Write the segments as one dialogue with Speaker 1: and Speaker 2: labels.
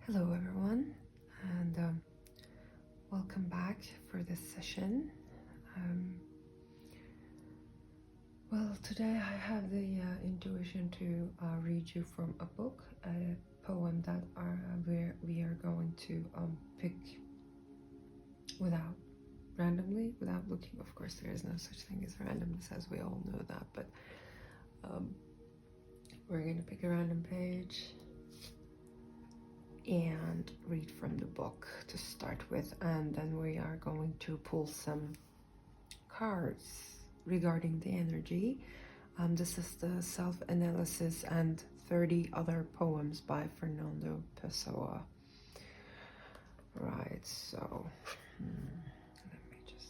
Speaker 1: Hello everyone, and welcome back for this session. Well, today I have the intuition to read you from a book, a poem that we are going to pick randomly, without looking. Of course, there is no such thing as randomness, as we all know that, but we're going to pick a random page and read from the book to start with, and then we are going to pull some cards regarding the energy. This is the Self-Analysis and 30 Other Poems by Fernando Pessoa. Right, so let me just...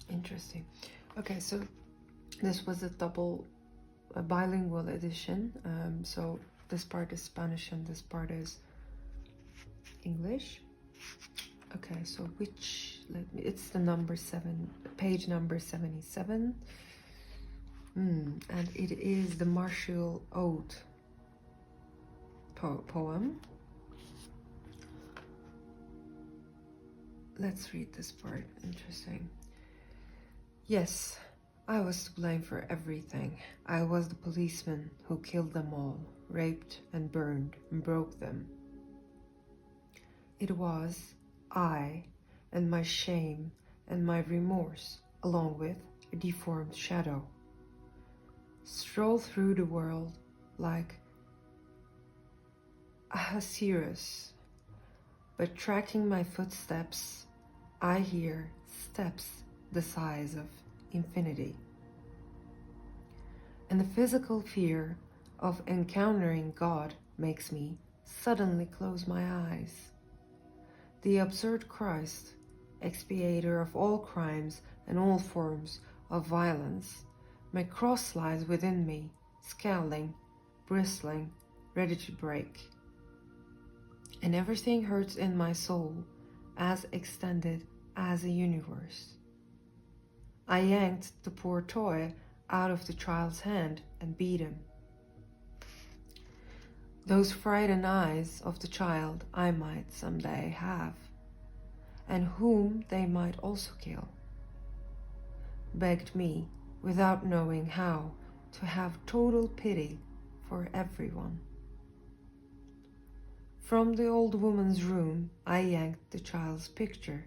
Speaker 1: Interesting. Okay, so this was a bilingual edition. So this part is Spanish and this part is English. Okay, so it's the number 7, page number 77. And it is the Martial Ode poem. Let's read this part. Interesting. Yes, I was to blame for everything. I was the policeman who killed them all, raped and burned and broke them. It was I and my shame and my remorse, along with a deformed shadow, stroll through the world like Ahasuerus, but tracking my footsteps, I hear steps the size of infinity. And the physical fear of encountering God makes me suddenly close my eyes. The absurd Christ, expiator of all crimes and all forms of violence, my cross lies within me, scowling, bristling, ready to break. And everything hurts in my soul, as extended as a universe. I yanked the poor toy out of the child's hand and beat him. Those frightened eyes of the child I might someday have, and whom they might also kill, begged me, without knowing how, to have total pity for everyone. From the old woman's room, I yanked the child's picture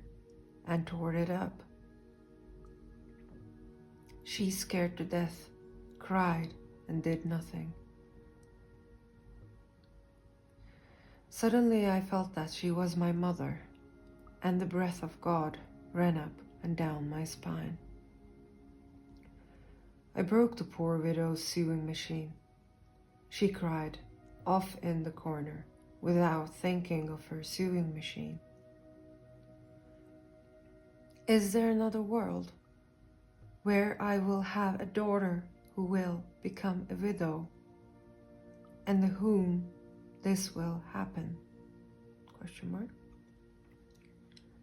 Speaker 1: and tore it up. She, scared to death, cried and did nothing. Suddenly I felt that she was my mother, and the breath of God ran up and down my spine. I broke the poor widow's sewing machine. She cried, off in the corner, without thinking of her sewing machine. Is there another world, where I will have a daughter who will become a widow, and to whom this will happen? ?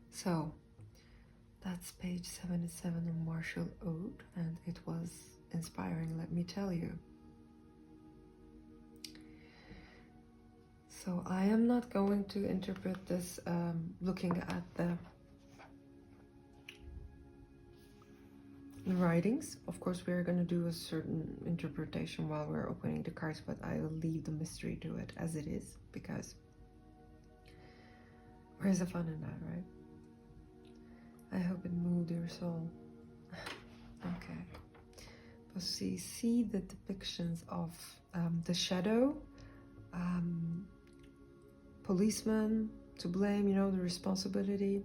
Speaker 1: So, that's page 77 of Martial Ode, and it was inspiring, let me tell you. So I am not going to interpret this looking at the writings. Of course, we're going to do a certain interpretation while we're opening the cards, but I will leave the mystery to it as it is, because where's the fun in that, right? I hope it moved your soul. Okay. But see the depictions of the shadow, policeman to blame, you know, the responsibility.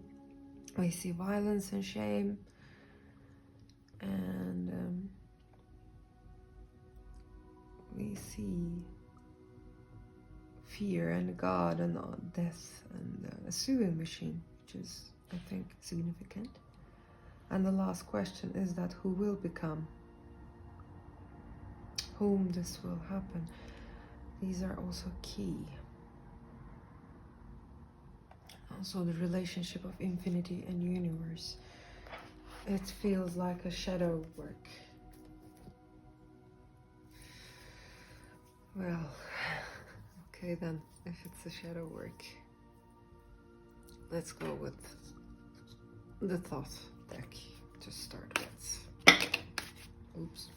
Speaker 1: We see violence and shame, and we see fear and God and death and a sewing machine, which is, I think, significant. And the last question is that who will become? Whom this will happen? These are also key. Also the relationship of infinity and universe. It feels like a shadow work. Well, okay then, if it's a shadow work, let's go with the Thoth deck to start with. Oops.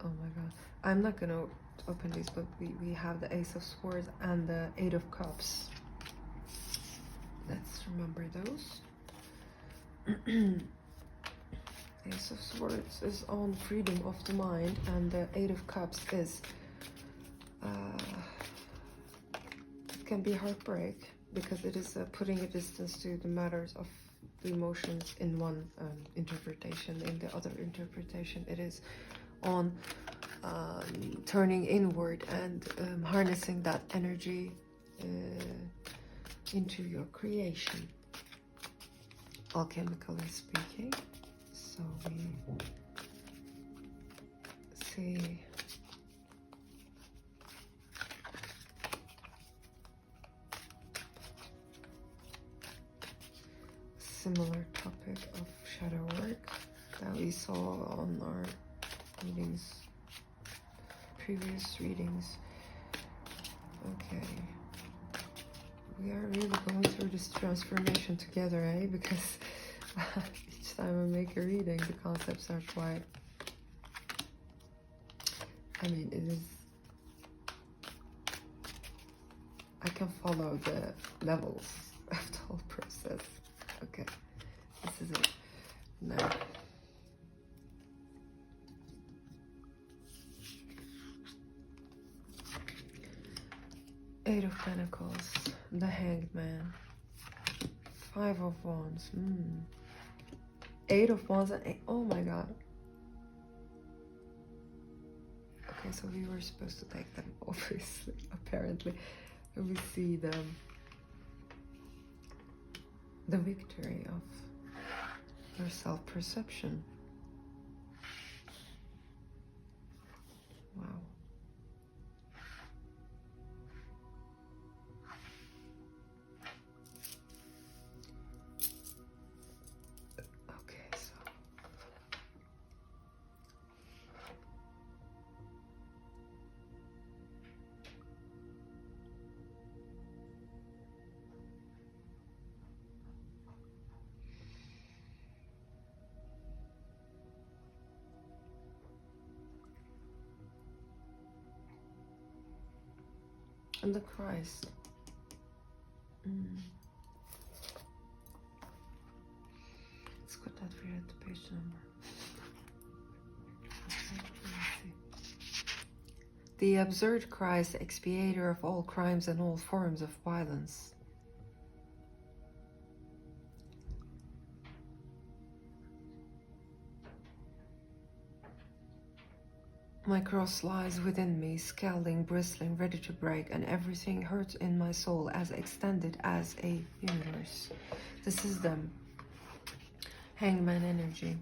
Speaker 1: Oh my god. I'm not gonna open these, but we have the Ace of Swords and the Eight of Cups. Let's remember those. Ace of Swords is on freedom of the mind, and the Eight of Cups is it can be heartbreak, because it is putting a distance to the matters of the emotions in one interpretation. In the other interpretation, it is on turning inward and harnessing that energy into your creation, alchemically speaking. So we see similar topic of shadow work that we saw on our readings, previous readings. Okay, we are really going through this transformation together, eh? Because each time I make a reading, the concepts are quite, I mean, it is, I can follow the levels of the whole process. Okay, this is it. Now, Eight of Pentacles, the Hanged Man, Five of Wands, Eight of Wands and eight. Oh my god. Okay, so we were supposed to take them, obviously, apparently. And we see the victory of your self-perception. Wow. Okay, so and the Christ. Let's put that for you at the page number. The absurd Christ, expiator of all crimes and all forms of violence. My cross lies within me, scalding, bristling, ready to break, and everything hurts in my soul as extended as a universe. This is the Hangman energy.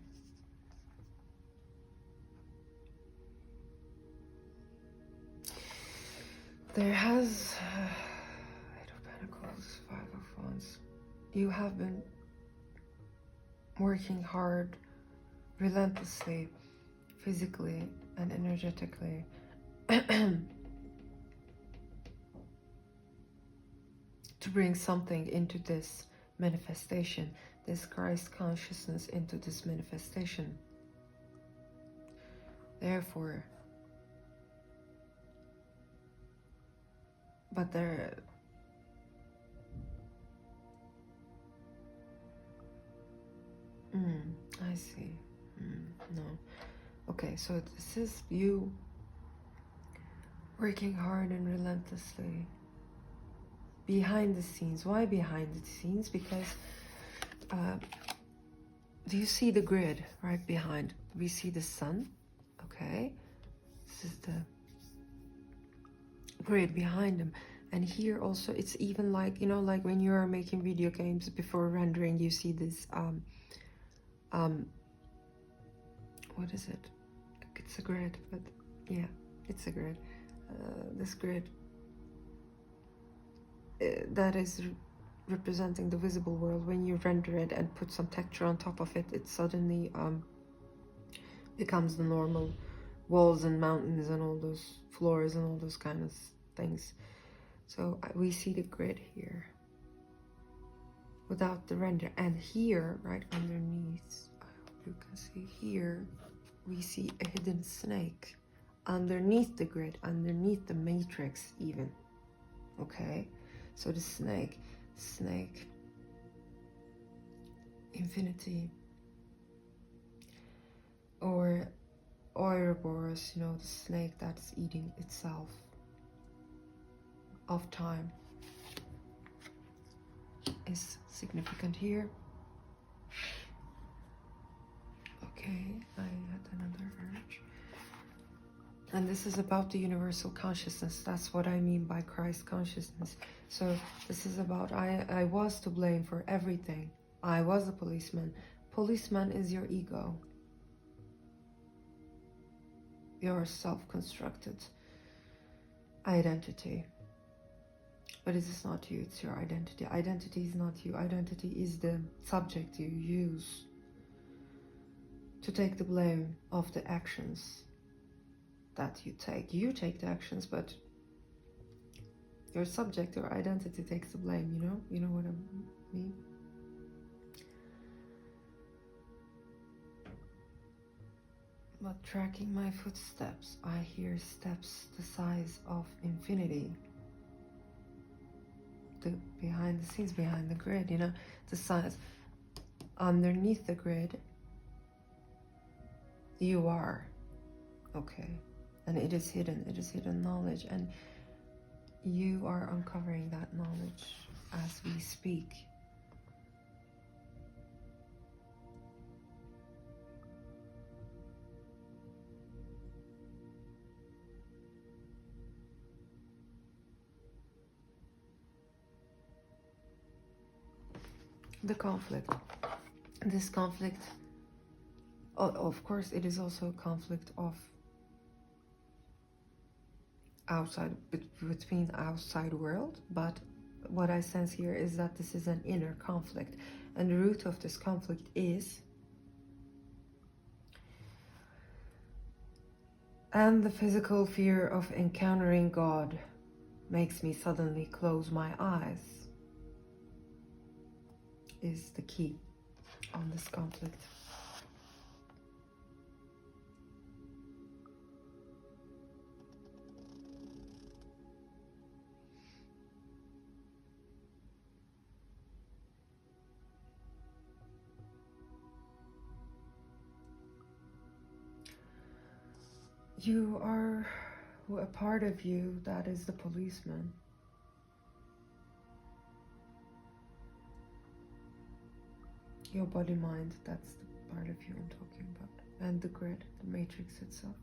Speaker 1: There has Eight of Pentacles, Five of Wands. You have been working hard, relentlessly, physically and energetically to bring something into this manifestation, this Christ consciousness into this manifestation. Therefore, but there, I see. No. Okay, so this is you working hard and relentlessly behind the scenes. Why behind the scenes? Because do you see the grid right behind? We see the sun. Okay, this is the grid behind them. And here also, it's even like, you know, like when you are making video games, before rendering, you see this what is it? It's a grid, but yeah, it's a grid. This grid that is representing the visible world. When you render it and put some texture on top of it, it suddenly becomes the normal walls and mountains and all those floors and all those kind of things. So we see the grid here without the render, and here right underneath, I hope you can see here, we see a hidden snake underneath the grid, underneath the matrix even. Okay, so the snake, infinity, or Ouroboros, you know, the snake that's eating itself, of time, is significant here. Okay, I had another urge. And this is about the universal consciousness. That's what I mean by Christ consciousness. So this is about I was to blame for everything. I was a policeman. Policeman is your ego. Your self-constructed identity. But it is not you, it's your identity. Identity is not you. Identity is the subject you use to take the blame of the actions that you take. You take the actions, but your subject, your identity takes the blame, you know? You know what I mean? But tracking my footsteps, I hear steps the size of infinity. The behind the scenes, behind the grid, you know, the size. Underneath the grid, you are. Okay. And it is hidden knowledge, and you are uncovering that knowledge as we speak. The conflict. This conflict, of course, it is also a conflict of between outside world, but what I sense here is that this is an inner conflict, and the root of this conflict is and the physical fear of encountering God makes me suddenly close my eyes is the key on this conflict. You are a part of you that is the policeman. Your body mind, that's the part of you I'm talking about. And the grid, the matrix itself.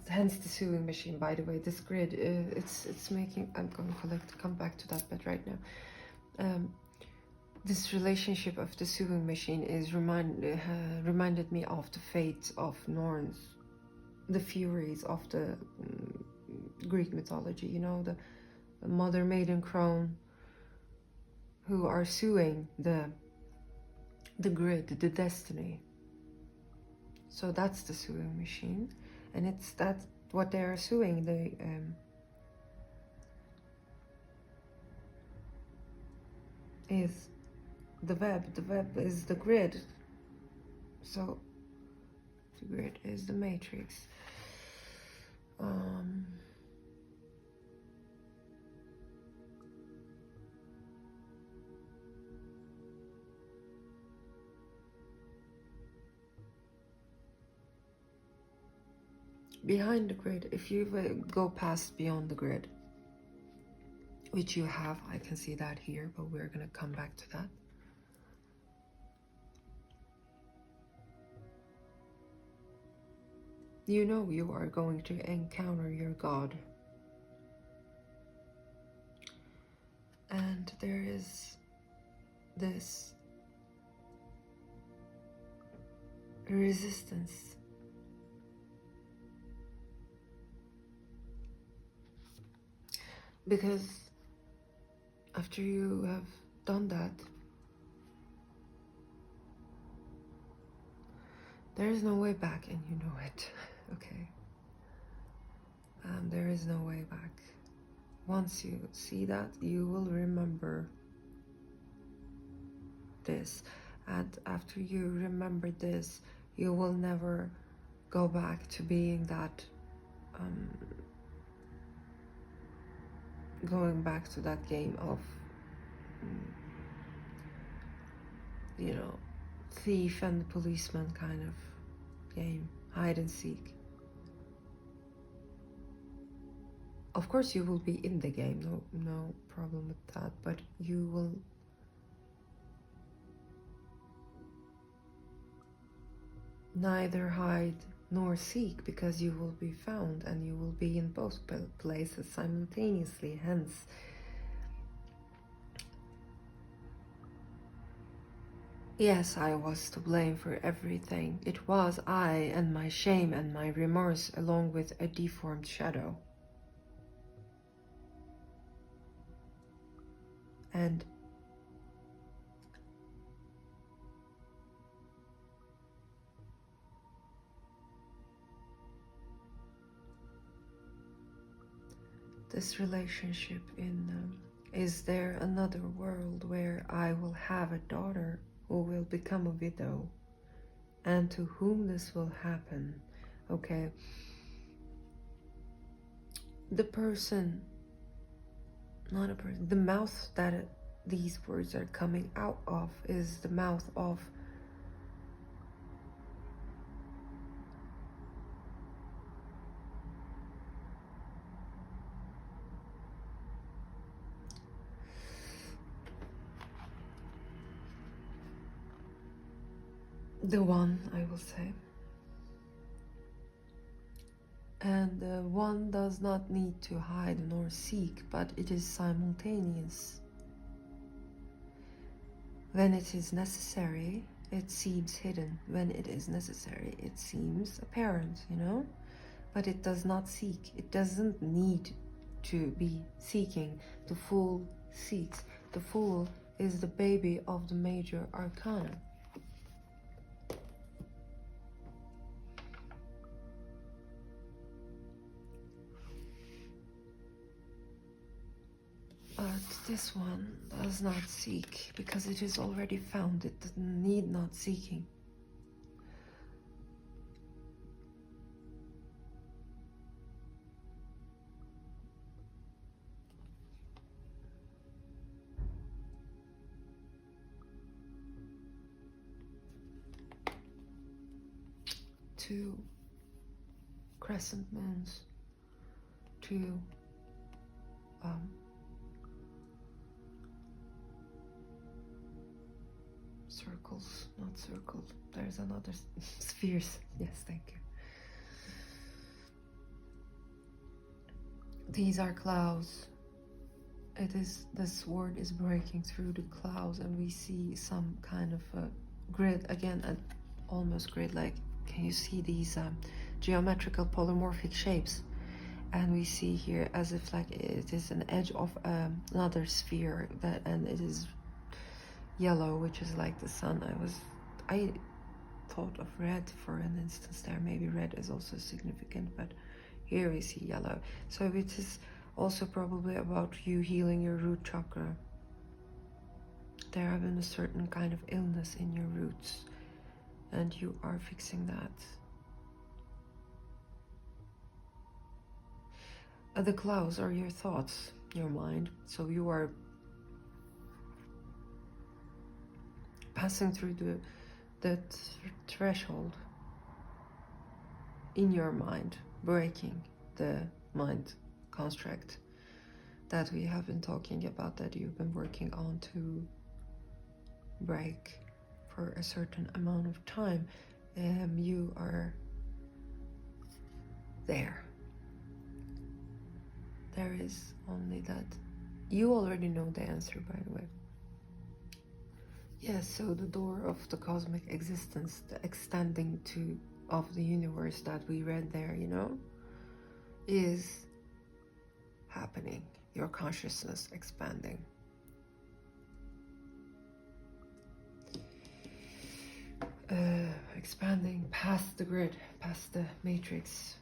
Speaker 1: Hence the sewing machine, by the way. This grid, it's making, I'm going to come back to that bit right now. This relationship of the sewing machine is reminded me of the fate of Norns, the furies of the Greek mythology, you know, the mother maiden crone who are suing the grid, the destiny. So that's the sewing machine, and it's that what they are suing. They is the web. The web is the grid. So the grid is the matrix. Behind the grid, if you go past beyond the grid, which you have, I can see that here, but we're gonna come back to that. You know you are going to encounter your God. And there is this resistance. Because after you have done that, there is no way back, and you know it. Okay. There is no way back. Once you see that, you will remember this. And after you remember this, you will never go back to being that, going back to that game of, you know, thief and policeman kind of game, hide and seek. Of course you will be in the game, no problem with that, but you will neither hide nor seek, because you will be found and you will be in both places simultaneously. Hence, yes, I was to blame for everything. It was I and my shame and my remorse, along with a deformed shadow. And this relationship is there another world where I will have a daughter who will become a widow, and to whom this will happen? Okay, the person, not a person, the mouth that these words are coming out of is the mouth of the one, I will say. And one does not need to hide nor seek, but it is simultaneous. When it is necessary, it seems hidden. When it is necessary, it seems apparent, you know? But it does not seek. It doesn't need to be seeking. The Fool seeks. The Fool is the baby of the major arcana. But this one does not seek, because it is already found. It need not seeking. Two crescent moons, two circles, not circle, there's another spheres. Yes, thank you. These are clouds. It is, the sword is breaking through the clouds, and we see some kind of a grid again, almost grid like. Can you see these geometrical polymorphic shapes? And we see here as if like it is an edge of another sphere, that, and it is yellow, which is like the sun. I thought of red for an instance there. Maybe red is also significant, but here we see yellow. So it is also probably about you healing your root chakra. There have been a certain kind of illness in your roots, and you are fixing that. The clouds are your thoughts, your mind. So you are passing through the threshold in your mind, breaking the mind construct that we have been talking about, that you've been working on to break for a certain amount of time. You are there. There is only that You already know the answer, by the way. Yes, so the door of the cosmic existence, the extending to of the universe that we read there, you know, is happening. Your consciousness expanding. Expanding past the grid, past the matrix,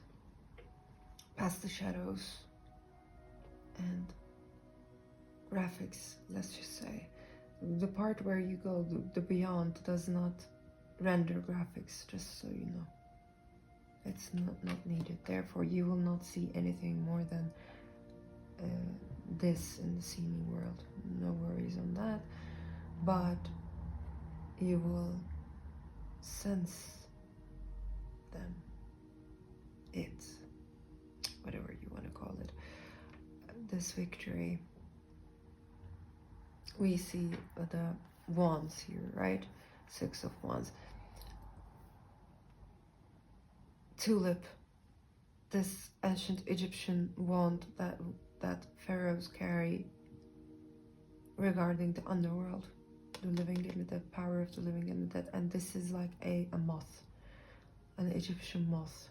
Speaker 1: past the shadows and graphics, let's just say. The part where you go, the beyond, does not render graphics, just so you know. It's not needed. Therefore, you will not see anything more than this in the seeming world. No worries on that. But you will sense them, it, whatever you want to call it. This victory. We see the wands here, right? 6 of Wands. Tulip, this ancient Egyptian wand that pharaohs carry regarding the underworld, the living and the dead, power of the living and the dead. And this is like a moth, an Egyptian moth.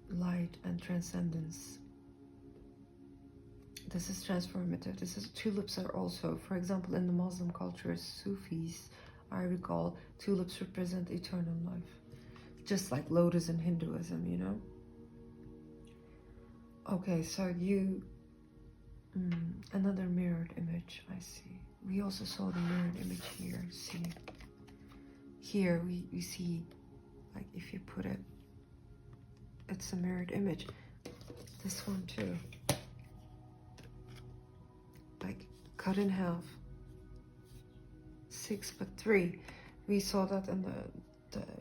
Speaker 1: Light and transcendence. This is transformative. This is, tulips are also, for example, in the Muslim culture, Sufis, I recall, tulips represent eternal life. Just like lotus in Hinduism, you know? Okay, so you, another mirrored image, I see. We also saw the mirrored image here, see? Here we see, like if you put it, it's a mirrored image. This one too. Like cut in half, 6 but 3. We saw that in the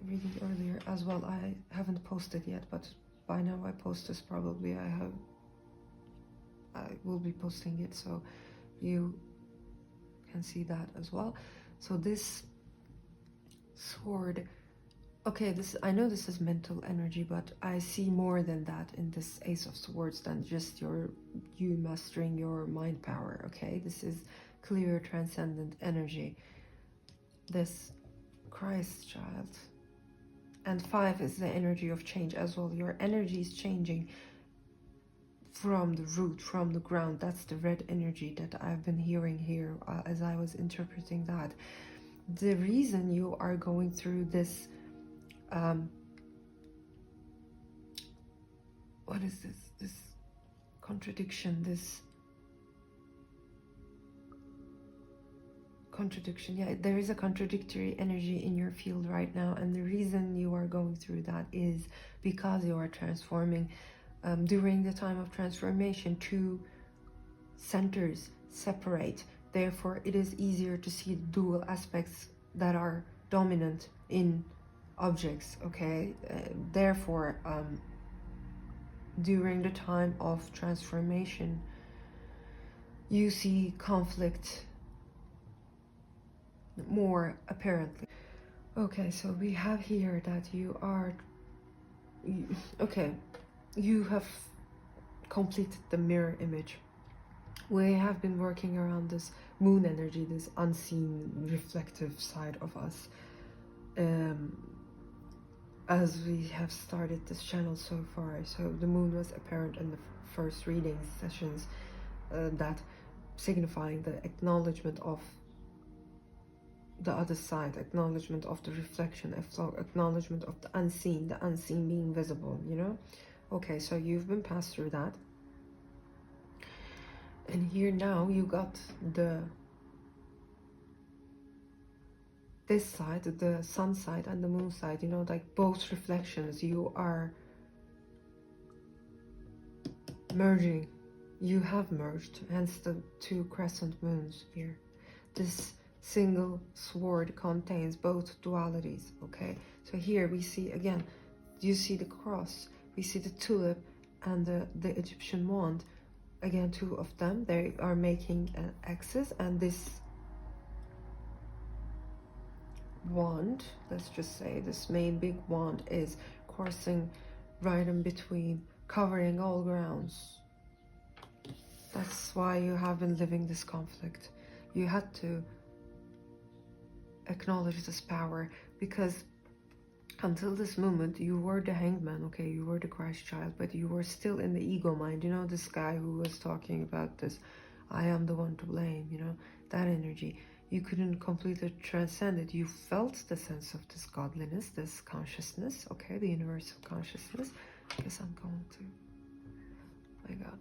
Speaker 1: reading earlier as well. I haven't posted yet, but by now I post this probably. I will be posting it, so you can see that as well. So this sword, okay, this, I know this is mental energy, but I see more than that in this Ace of Swords than just you mastering your mind power, okay? This is clear, transcendent energy. This Christ child. And 5 is the energy of change as well. Your energy is changing from the root, from the ground. That's the red energy that I've been hearing here as I was interpreting that. The reason you are going through this what is this contradiction, yeah, there is a contradictory energy in your field right now, and the reason you are going through that is because you are transforming. During the time of transformation, 2 centers separate, therefore it is easier to see dual aspects that are dominant in objects, okay? Therefore, during the time of transformation, you see conflict more apparently. Okay, so we have here that you have completed the mirror image. We have been working around this moon energy, this unseen reflective side of us, as we have started this channel so far. So the moon was apparent in the first reading sessions, that signifying the acknowledgement of the other side, acknowledgement of the reflection, acknowledgement of the unseen being visible, you know? Okay, so you've been passed through that. And here now you got this side, the sun side and the moon side, you know, like both reflections. You are merging. You have merged, hence the 2 crescent moons here. This single sword contains both dualities, okay? So here we see, again, you see the cross, we see the tulip and the Egyptian wand. Again, 2 of them, they are making an axis, and this wand, let's just say this main big wand, is coursing right in between, covering all grounds. That's why you have been living this conflict. You had to acknowledge this power, because until this moment you were the hanged man, okay, you were the Christ child, but you were still in the ego mind. You know, this guy who was talking about this, I am the one to blame, you know, that energy. You couldn't completely transcend it. You felt the sense of this godliness, this consciousness, okay, the universal consciousness. I guess I'm going to, my God.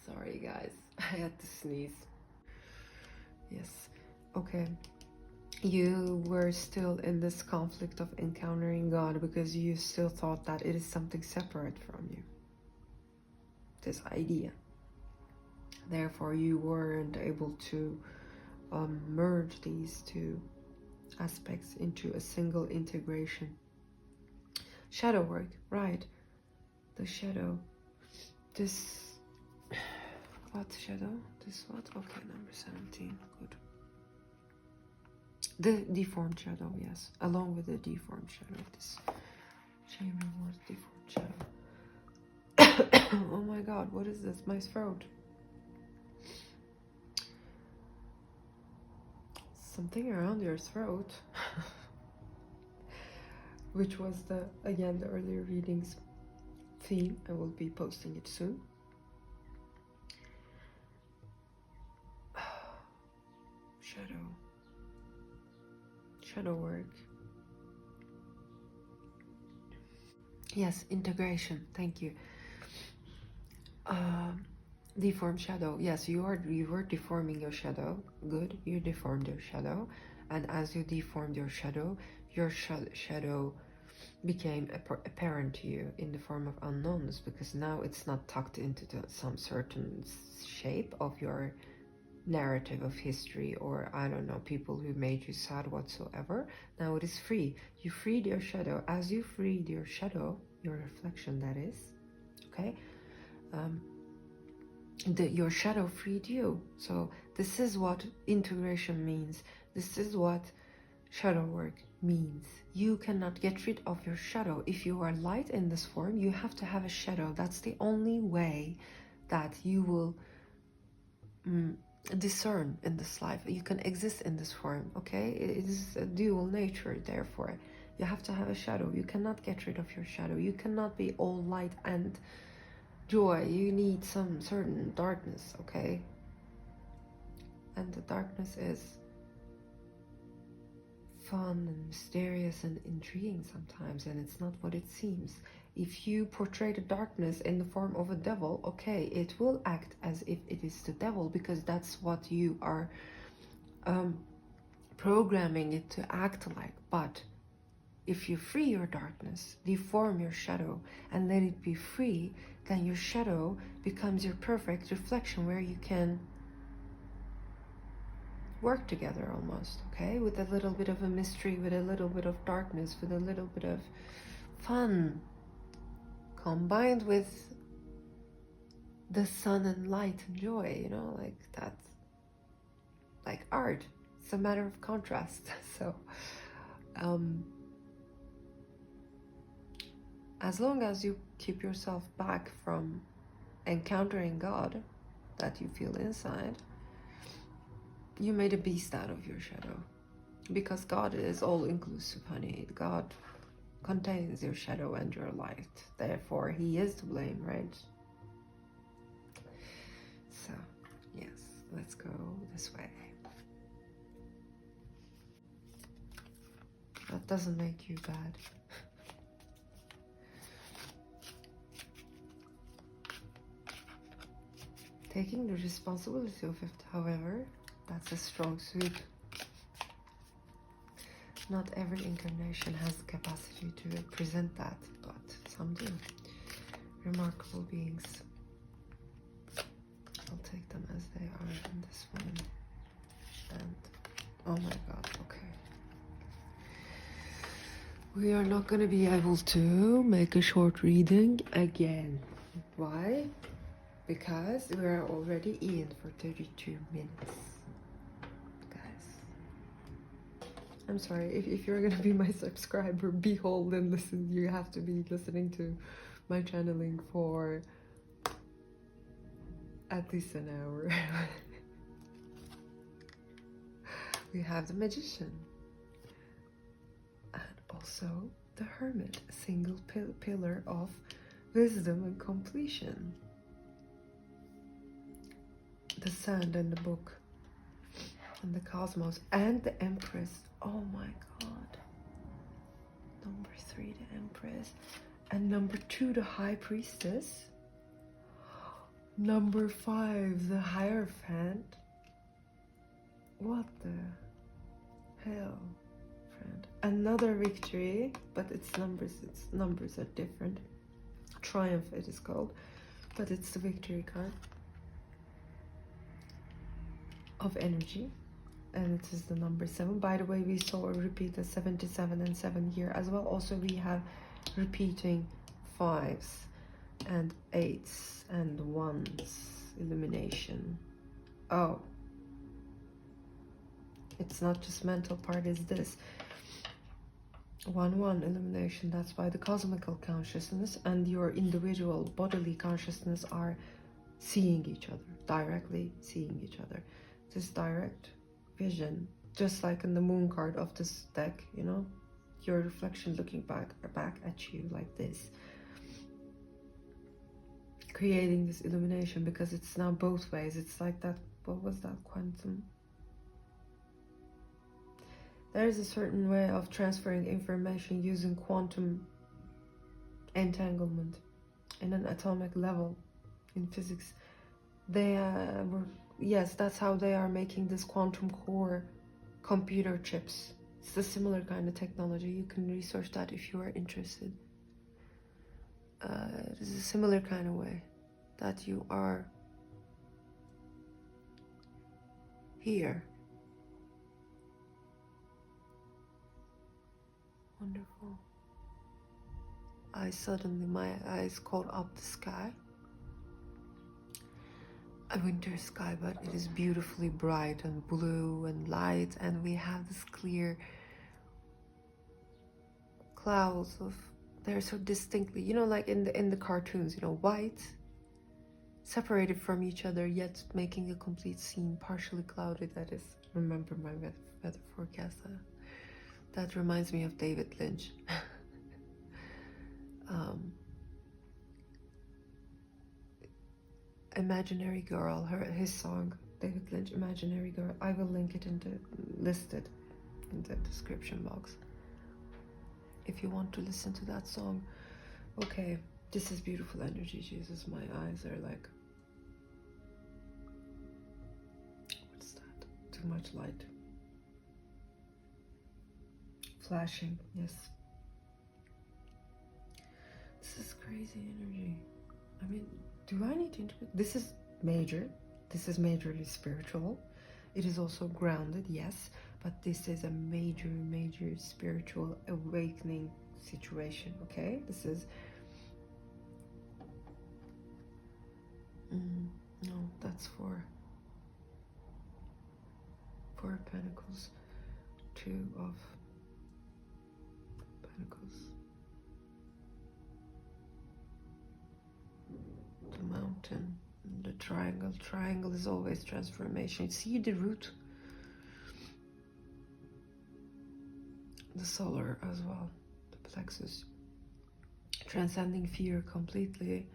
Speaker 1: Sorry guys, I had to sneeze. Yes, okay. You were still in this conflict of encountering God because you still thought that it is something separate from you, this idea. Therefore, you weren't able to merge these two aspects into a single integration. Shadow work, right? The shadow. This, what shadow? This what? Okay, number 17, good. The deformed shadow, yes. Along with the deformed shadow, this shame rewards deformed shadow. Oh my God, what is this? My throat. Something around your throat. Which was the, again, the earlier readings theme. I will be posting it soon. Shadow. Shadow work. Yes, integration. Thank you. Deformed shadow. Yes, you were deforming your shadow. Good. You deformed your shadow, and as you deformed your shadow shadow became apparent to you in the form of unknowns, because now it's not tucked into some certain shape of your narrative of history, or I don't know, people who made you sad whatsoever. Now it is free. You freed your shadow. As you freed your shadow, your reflection, that is, okay, your shadow freed you. So this is what integration means. This is what shadow work means. You cannot get rid of your shadow. If you are light in this form, you have to have a shadow. That's the only way that you will discern in this life. You can exist in this form, okay? It is a dual nature, therefore you have to have a shadow. You cannot get rid of your shadow. You cannot be all light and joy. You need some certain darkness, okay? And the darkness is fun and mysterious and intriguing sometimes, and it's not what it seems. If you portray the darkness in the form of a devil, okay, it will act as if it is the devil, because that's what you are programming it to act like. But if you free your darkness, deform your shadow, and let it be free, then your shadow becomes your perfect reflection, where you can work together almost, okay? With a little bit of a mystery, with a little bit of darkness, with a little bit of fun, combined with the sun and light and joy, you know, like that's like art. It's a matter of contrast. So as long as you keep yourself back from encountering God that you feel inside, you made a beast out of your shadow, because God is all inclusive, honey. God contains your shadow and your light, therefore he is to blame, right? So yes, let's go this way. That doesn't make you bad. Taking the responsibility of it, however, that's a strong suit. Not every incarnation has the capacity to present that, but some do. Remarkable beings. I'll take them as they are in this one. And oh my God, okay. We are not going to be able to make a short reading again. Why? Because we are already in for 32 minutes. I'm sorry, if you're gonna be my subscriber, behold and listen, you have to be listening to my channeling for at least an hour. We have the Magician. And also the Hermit, a single pillar of wisdom and completion. The Sand and the Book. And the Cosmos. And the Empress. Oh my god. Number 3, the Empress. And number 2, the High Priestess. Number 5, the Hierophant. What the hell, friend? Another victory, but its numbers are different. Triumph it is called, but it's the victory card of energy, and it is the number 7. By the way, we saw a repeat the 77 and 7 here as well. Also, we have repeating 5s and 8s and 1s. Illumination. Oh. It's not just mental part, is this 1-1 illumination. That's why the cosmical consciousness and your individual bodily consciousness are seeing each other, directly seeing each other. This direct vision, just like in the moon card of this deck, you know, your reflection looking back at you like this, creating this illumination, because it's now both ways. It's like that, what was that, quantum? There is a certain way of transferring information using quantum entanglement in an atomic level in physics. They were, yes, that's how they are making this quantum core computer chips. It's a similar kind of technology. You can research that if you are interested. It is a similar kind of way that you are here. Wonderful. My eyes caught up the sky. A winter sky, but it is beautifully bright and blue and light, and we have this clear clouds of, they're so distinctly, you know, like in the cartoons, you know, white, separated from each other, yet making a complete scene, partially clouded. That is, remember my weather forecast. That reminds me of David Lynch. Imaginary Girl, his song, David Lynch, Imaginary Girl. I will link it listed in the description box if you want to listen to that song. Okay, this is beautiful energy, Jesus. My eyes are like, what's that? Too much light. Flashing, yes. This is crazy energy. I mean, do I need to interpret? This is major. This is majorly spiritual. It is also grounded, yes, but this is a major spiritual awakening situation, okay? This is... no, that's for Four of Pentacles, 2 of Pentacles. The Mountain, the Triangle. Triangle is always transformation. See the root, the Solar as well, the Plexus. Transcending fear completely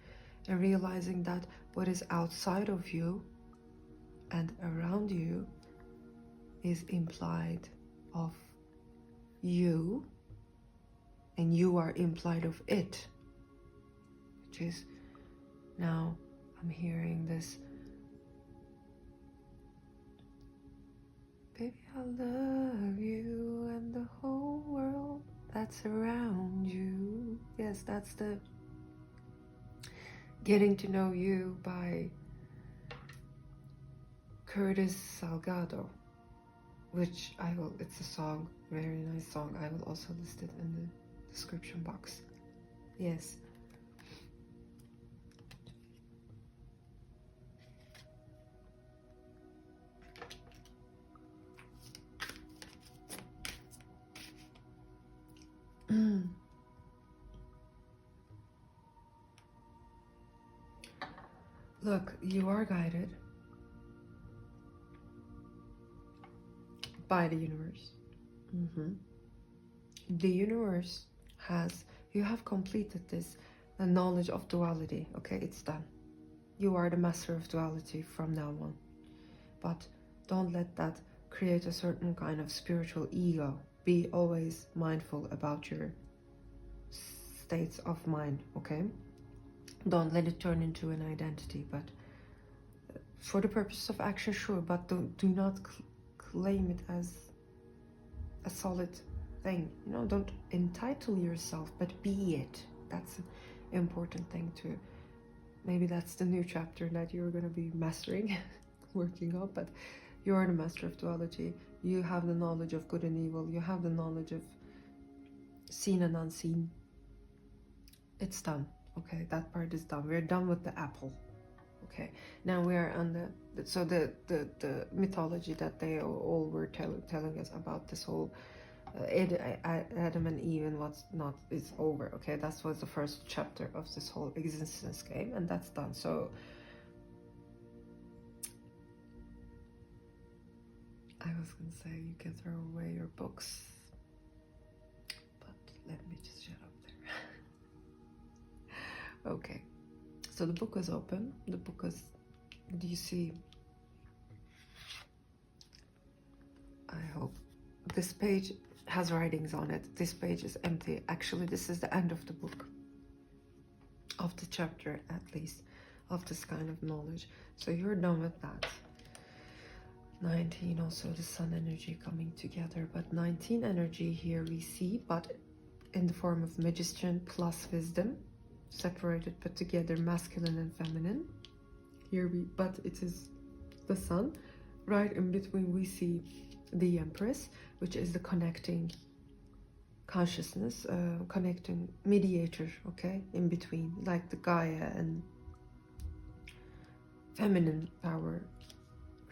Speaker 1: and realizing that what is outside of you and around you is implied of you, and you are implied of it, which is, now I'm hearing this, baby, I love you and the whole world that's around you. Yes, that's the Getting to Know You by Curtis Salgado, which I will, it's a song, very nice song. I will also list it in the description box. Yes. Look, you are guided by the universe. The universe has, you have completed this knowledge of duality. Okay, it's done. You are the master of duality from now on. But don't let that create a certain kind of spiritual ego. Be always mindful about your states of mind, okay? Don't let it turn into an identity, but for the purpose of action, sure, but do not claim it as a solid thing. You know, don't entitle yourself, but be it. That's an important thing to, maybe that's the new chapter that you're going to be mastering, working on, but you're the master of duality. You have the knowledge of good and evil. You have the knowledge of seen and unseen. It's done. Okay, that part is done. We're done with the apple. Okay, now we are on the mythology that they all were telling us about this whole Adam and Eve and what's not is over. Okay, that was the first chapter of this whole existence game, and that's done. So I was gonna say you can throw away your books, but let me just shut up there. Okay, so the book is open. The book is, do you see? I hope this page has writings on it. This page is empty. Actually, this is the end of the book, of the chapter at least, of this kind of knowledge. So you're done with that. 19, also the sun energy coming together, but 19 energy here we see, but in the form of magician plus wisdom, separated but together, masculine and feminine. Here we, but it is the sun. Right in between we see the Empress, which is the connecting consciousness, connecting mediator, okay, in between, like the Gaia and feminine power,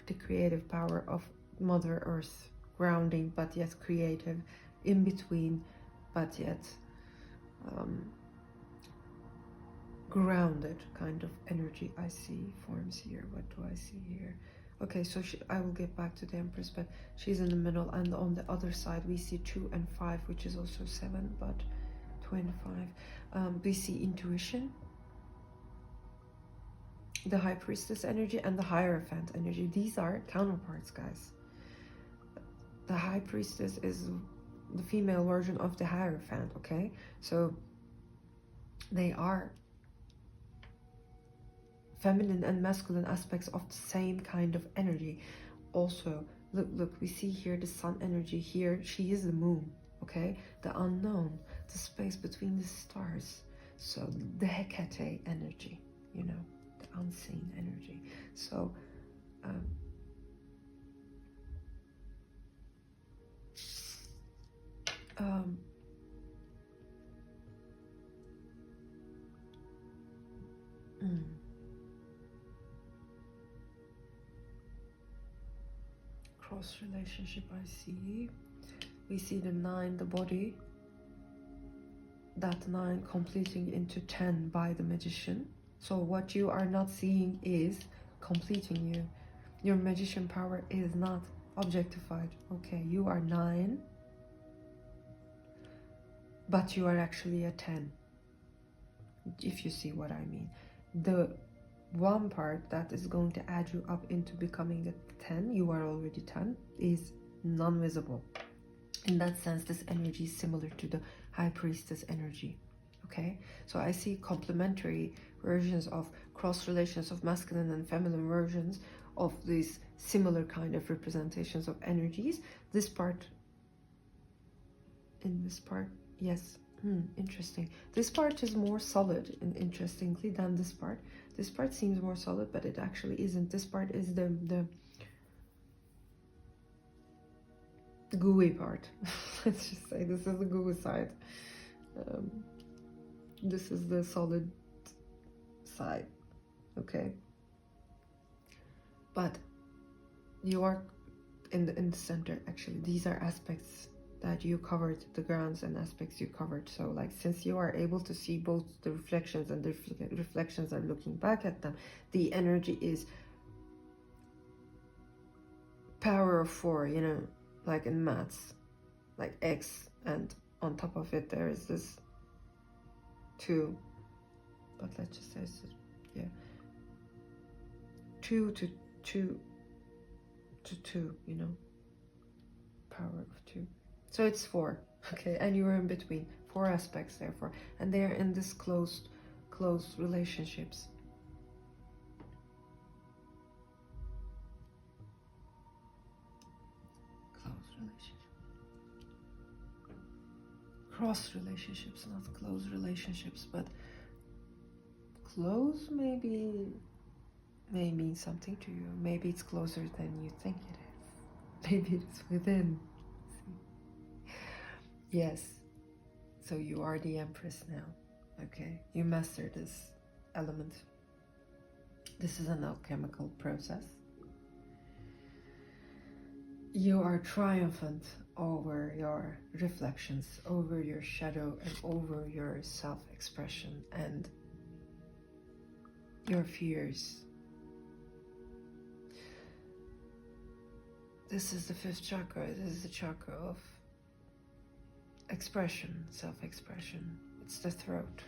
Speaker 1: the creative power of Mother Earth, grounding but yet creative, in between but yet grounded kind of energy. I see forms here. What do I see here? Okay, so I will get back to the Empress, but she's in the middle, and on the other side we see 2 and 5, which is also 7, but 2 and 5. We see intuition, the High Priestess energy, and the Hierophant energy. These are counterparts, guys. The High Priestess is the female version of the Hierophant, okay? So they are feminine and masculine aspects of the same kind of energy. Also, look, we see here the sun energy. Here she is the moon, okay? The unknown, the space between the stars. So the Hecate energy, you know, the unseen energy. So cross relationship, I see. We see the 9, the body, that 9 completing into 10 by the magician. So what you are not seeing is completing you. Your magician power is not objectified. Okay, you are 9, but you are actually a 10, if you see what I mean. The one part that is going to add you up into becoming a 10, you are already 10, is non-visible. In that sense, this energy is similar to the High Priestess energy, okay? So I see complementary versions of cross relations of masculine and feminine versions of these similar kind of representations of energies. This part, in this part, yes, interesting. This part is more solid, and interestingly, than this part. This part seems more solid, but it actually isn't. This part is the gooey part. Let's just say this is the gooey side. This is the solid side, okay? But you are in the center, actually. These are aspects that you covered the grounds and aspects you covered. So like, since you are able to see both the reflections and the reflections are looking back at them, the energy is power of 4, you know, like in maths, like x, and on top of it there is this 2, but let's just say, yeah, 2 to 2 to 2, you know, power of 2. So it's 4, okay, and you are in between 4 aspects, therefore, and they are in this close relationships. Cross relationships, not close relationships, but close maybe may mean something to you. Maybe it's closer than you think it is. Maybe it's within. Yes. So you are the Empress now. Okay. You master this element. This is an alchemical process. You are triumphant over your reflections, over your shadow, and over your self-expression and your fears. This is the 5th chakra. This is the chakra of expression, self-expression. It's the throat.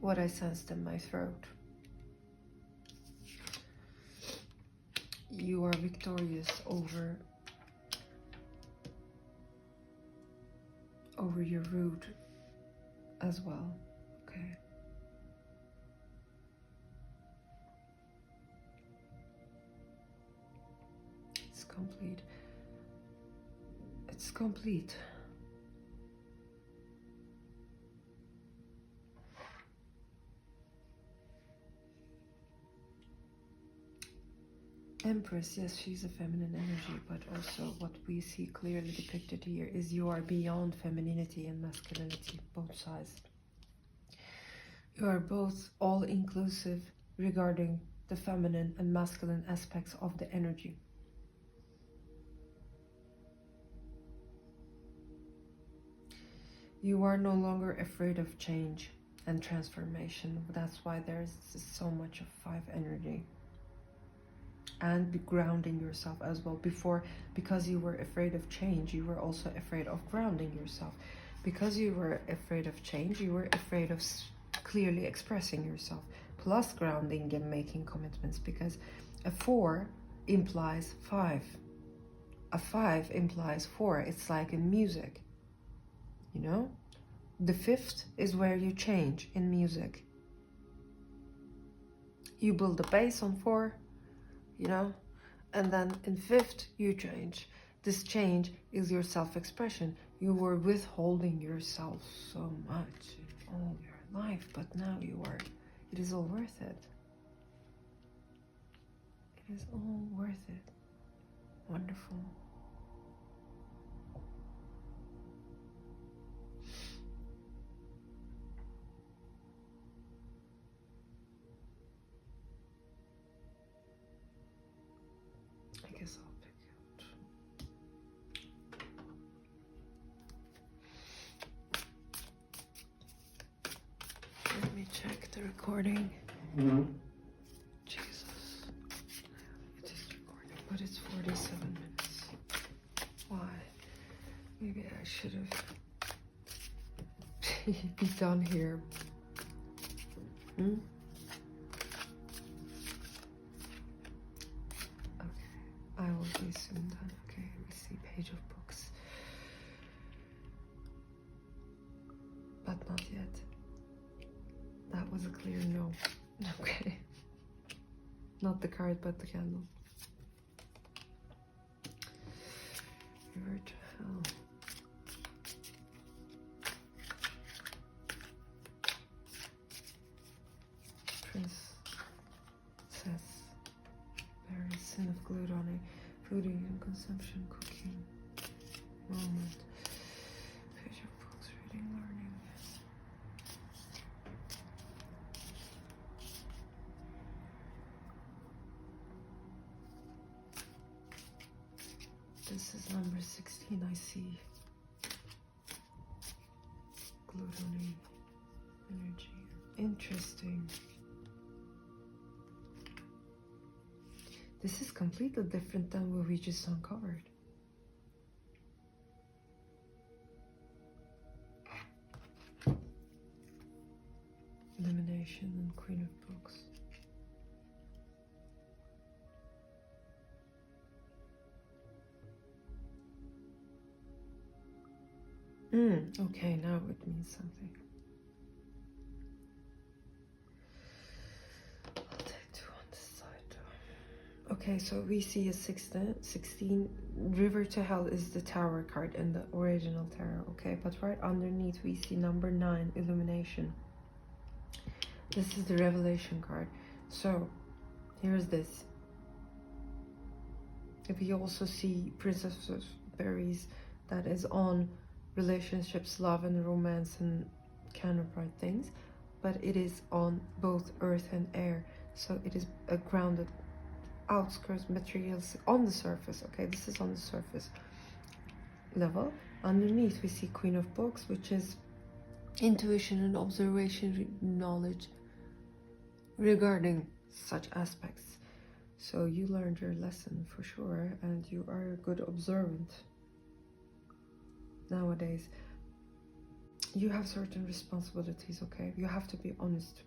Speaker 1: What I sensed in my throat. You are victorious over your root as well, okay? It's complete. It's complete. Empress, yes, she's a feminine energy, but also what we see clearly depicted here is you are beyond femininity and masculinity, both sides. You are both all-inclusive regarding the feminine and masculine aspects of the energy. You are no longer afraid of change and transformation. That's why there's so much of 5 energy. And be grounding yourself as well. Before, because you were afraid of change, you were also afraid of grounding yourself. Because you were afraid of change, you were afraid of clearly expressing yourself, plus grounding and making commitments, because a 4 implies 5. A 5 implies 4. It's like in music, you know? The 5th is where you change in music. You build a base on 4, you know, and then in 5th you change. This change is your self-expression. You were withholding yourself so much all your life, but now you are. It is all worth it. It is all worth it. Wonderful. I guess I'll pick it. Let me check the recording. Jesus. It is recording, but it's 47 minutes. Why? Maybe I should have be done here. I will be soon done. Okay, we see page of books. But not yet. That was a clear no. Okay. Not the card, but the candle. River to hell. Princess. Very sin of gluttony. Fooding and consumption, cooking, moment, page of books, reading, learning. The this is number 16, I see. Gluttony, energy. Interesting. This is completely different than what we just uncovered. Illumination and Queen of Books. Okay, now it means something. I'll take 2 on this side. Okay, so we see a 16. River to Hell is the Tower card in the original tarot, okay? But right underneath we see number 9, Illumination. This is the Revelation card. So, here's this. We also see Princess of Berries, that is on relationships, love and romance and kind of bright things, but it is on both earth and air. So it is a grounded outskirts materials on the surface. Okay, this is on the surface level. Underneath we see Queen of Books, which is intuition and observation, knowledge regarding such aspects. So you learned your lesson for sure, and you are a good observant. Nowadays, you have certain responsibilities, okay? You have to be honest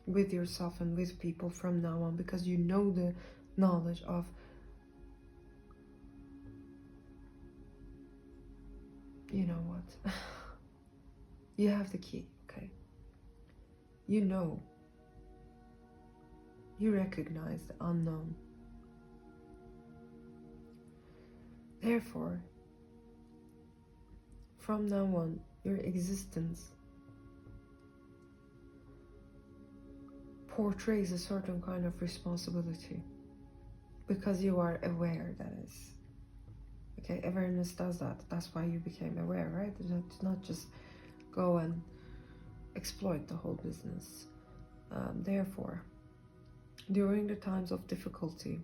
Speaker 1: with yourself and with people from now on, because you know the knowledge of you know what? You have the key, okay? You know. You recognize the unknown. Therefore, from now on, your existence portrays a certain kind of responsibility, because you are aware, that is. Okay, awareness does that. That's why you became aware, right? It's not just go and exploit the whole business. Therefore, during the times of difficulty,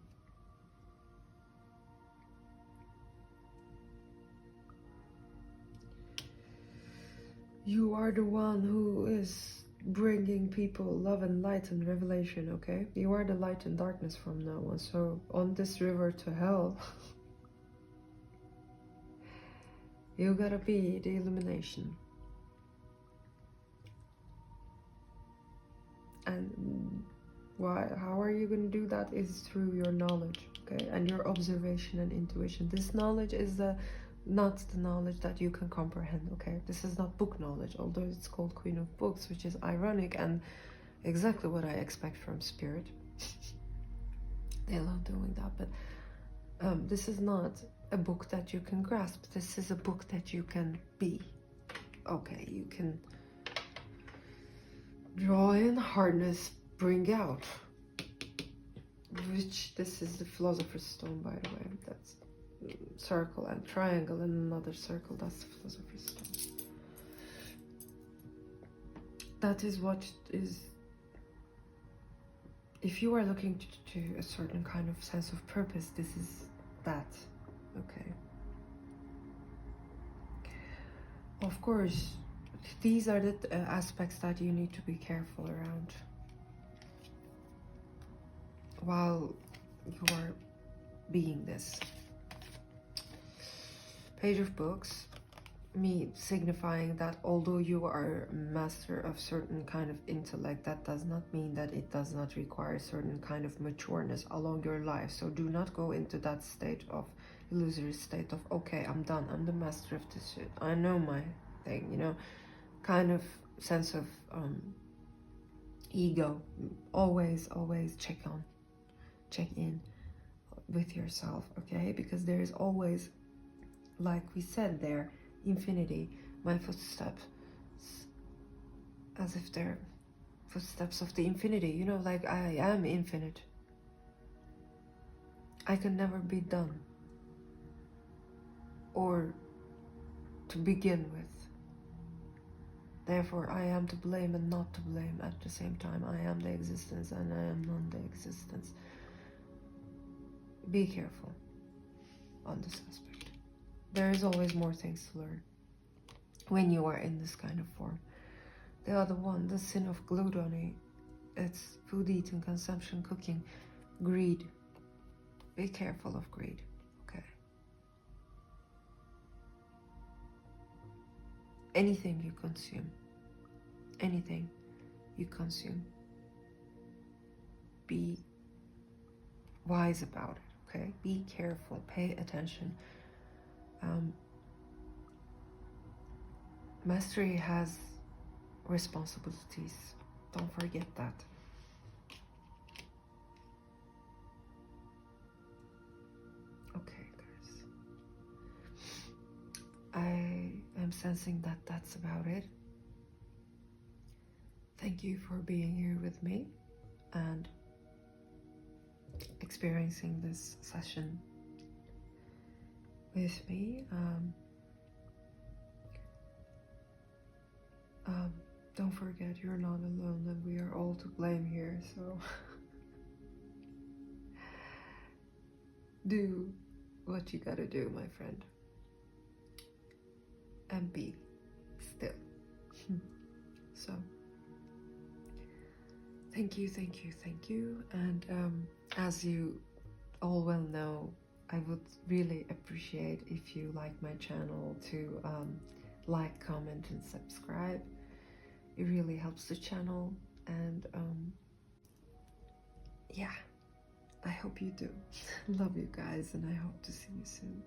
Speaker 1: you are the one who is bringing people love and light and revelation, okay? You are the light and darkness from now on. So on this river to hell, you gotta be the illumination. And how are you gonna do that is through your knowledge, okay? And your observation and intuition. This knowledge is not the knowledge that you can comprehend, okay? This is not book knowledge, although it's called Queen of Books, which is ironic and exactly what I expect from Spirit. They love doing that, but this is not a book that you can grasp. This is a book that you can be, okay? You can draw in, hardness, bring out, which this is the Philosopher's Stone, by the way. That's circle and triangle and another circle. That's the Philosopher's Stone. That is what is, if you are looking to a certain kind of sense of purpose, this is that, okay? Of course, these are the aspects that you need to be careful around while you are being this. Page of Books, me signifying that although you are a master of certain kind of intellect, that does not mean that it does not require certain kind of matureness along your life. So do not go into that state of illusory state of, okay, I'm done, I'm the master of this shit, I know my thing, you know, kind of sense of ego. Always check in with yourself, okay? Because there is always, like we said there, infinity, my footsteps, as if they're footsteps of the infinity, you know, like I am infinite. I can never be done or to begin with. Therefore, I am to blame and not to blame at the same time. I am the existence and I am not the existence. Be careful on this aspect. There is always more things to learn when you are in this kind of form. The other one, the sin of gluttony, it's food eating, consumption, cooking, greed. Be careful of greed, okay? Anything you consume, be wise about it, okay? Be careful, pay attention. Mastery has responsibilities. Don't forget that. Okay, guys. I am sensing that that's about it. Thank you for being here with me and experiencing this session with me. Don't forget, you're not alone and we are all to blame here, so do what you gotta do, my friend, and be still. So thank you, and as you all well know, I would really appreciate if you like my channel to like, comment and subscribe. It really helps the channel, and yeah, I hope you do. Love you guys, and I hope to see you soon.